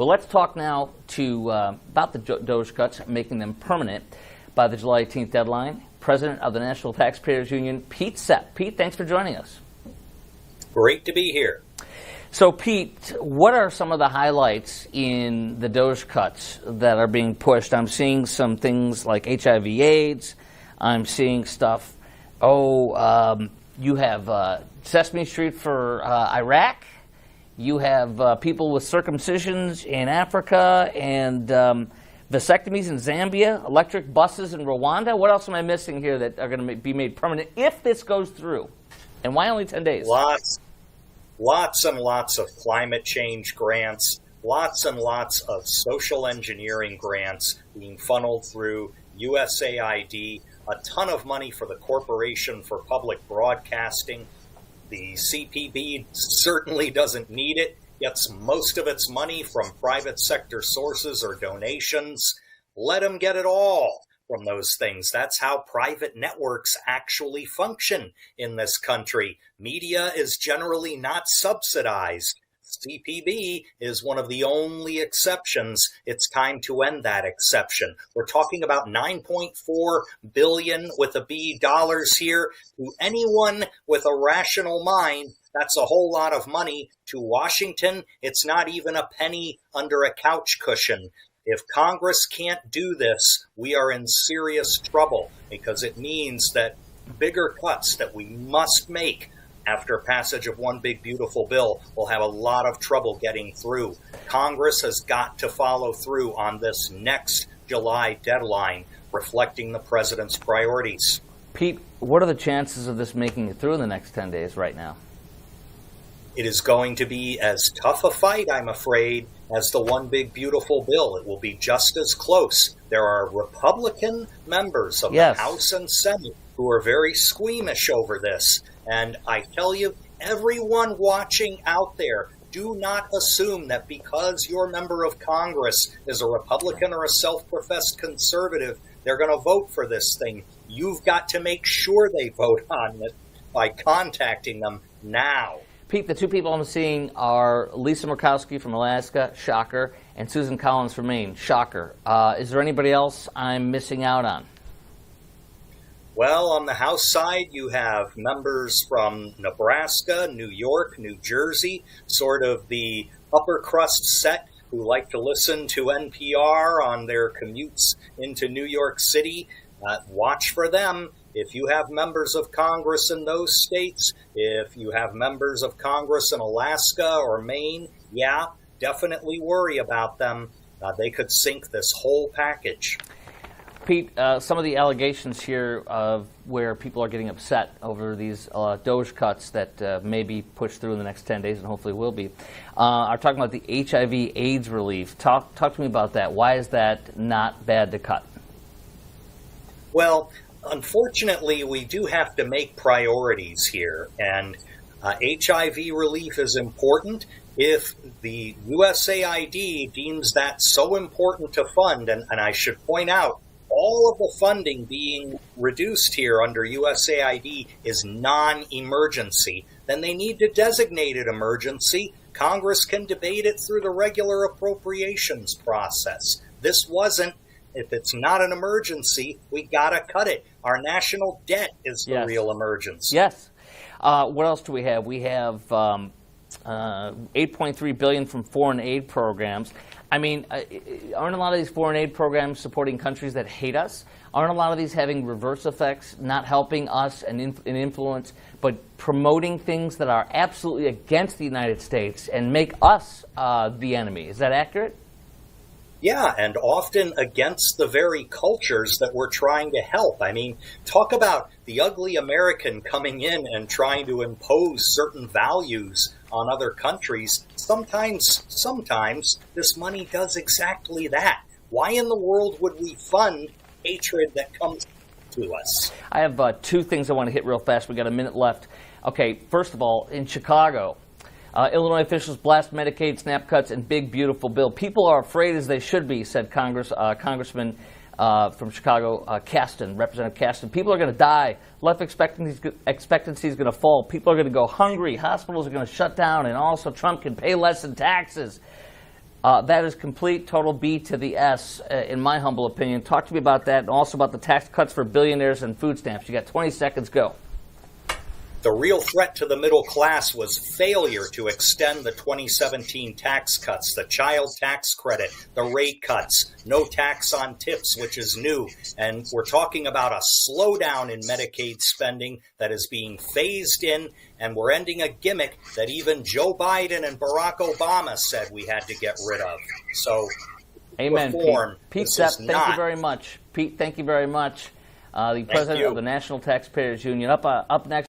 Well, let's talk now about the DOGE cuts, making them permanent by the July 18th deadline. President of the National Taxpayers Union, Pete Sepp. Pete, thanks for joining us. Great to be here. So, Pete, what are some of the highlights in the DOGE cuts that are being pushed? I'm seeing some things like HIV/AIDS. I'm seeing stuff, you have Sesame Street for Iraq. You have people with circumcisions in Africa and vasectomies in Zambia, electric buses in Rwanda. What else am I missing here that are going to be made permanent if this goes through? And why only 10 days? Lots and lots of climate change grants, lots and lots of social engineering grants being funneled through USAID, a ton of money for the Corporation for Public Broadcasting. The CPB certainly doesn't need it, gets most of its money from private sector sources or donations. Let them get it all from those things. That's how private networks actually function in this country. Media is generally not subsidized. CPB is one of the only exceptions. It's time to end that exception. We're talking about $9.4 billion with a B dollars here. To anyone with a rational mind, that's a whole lot of money. To Washington, it's not even a penny under a couch cushion. If Congress can't do this, we are in serious trouble because it means that bigger cuts that we must make after passage of one big beautiful bill will have a lot of trouble getting through. Congress has got to follow through on this next July deadline, reflecting the president's priorities. Pete, what are the chances of this making it through in the next 10 days right now? It is going to be as tough a fight, I'm afraid, as the one big beautiful bill. It will be just as close. There are Republican members of the House and Senate who are very squeamish over this. And I tell you, everyone watching out there, do not assume that because your member of Congress is a Republican or a self-professed conservative, they're going to vote for this thing. You've got to make sure they vote on it by contacting them now. Pete, the two people I'm seeing are Lisa Murkowski from Alaska, shocker, and Susan Collins from Maine, shocker. Is there anybody else I'm missing out on? Well, on the House side, you have members from Nebraska, New York, New Jersey, sort of the upper crust set who like to listen to NPR on their commutes into New York City. Watch for them. If you have members of Congress in those states, if you have members of Congress in Alaska or Maine, definitely worry about them. They could sink this whole package. Pete, some of the allegations here of where people are getting upset over these DOGE cuts that may be pushed through in the next 10 days and hopefully will be, are talking about the HIV/AIDS relief. Talk to me about that. Why is that not bad to cut? Well, unfortunately, we do have to make priorities here, and HIV relief is important. If the USAID deems that so important to fund, and I should point out, all of the funding being reduced here under USAID is non-emergency, then they need to designate it emergency. Congress can debate it through the regular appropriations process. This wasn't. If it's not an emergency, we gotta cut it. Our national debt is the real emergency. Yes. What else do we have? We have $8.3 billion from foreign aid programs. I mean, aren't a lot of these foreign aid programs supporting countries that hate us? Aren't a lot of these having reverse effects, not helping us and influence, but promoting things that are absolutely against the United States and make us the enemy? Is that accurate? Yeah, and often against the very cultures that we're trying to help. I mean, talk about the ugly American coming in and trying to impose certain values on other countries. Sometimes this money does exactly that. Why in the world would we fund hatred that comes to us? I have two things I want to hit real fast. We got a minute left. Okay, first of all, in Chicago, Illinois officials blast Medicaid snap cuts and big, beautiful bill. People are afraid, as they should be, said Congressman from Chicago, Representative Kasten. People are going to die. Life expectancy is going to fall. People are going to go hungry. Hospitals are going to shut down. And also Trump can pay less in taxes. That is complete, total B to the S, in my humble opinion. Talk to me about that, and also about the tax cuts for billionaires and food stamps. You got 20 seconds, go. The real threat to the middle class was failure to extend the 2017 tax cuts, the child tax credit, the rate cuts, no tax on tips, which is new. And we're talking about a slowdown in Medicaid spending that is being phased in, and we're ending a gimmick that even Joe Biden and Barack Obama said we had to get rid of. So, amen, reform, Pete Sepp, thank you very much. Pete, thank you very much. The president of the National Taxpayers Union. Up next.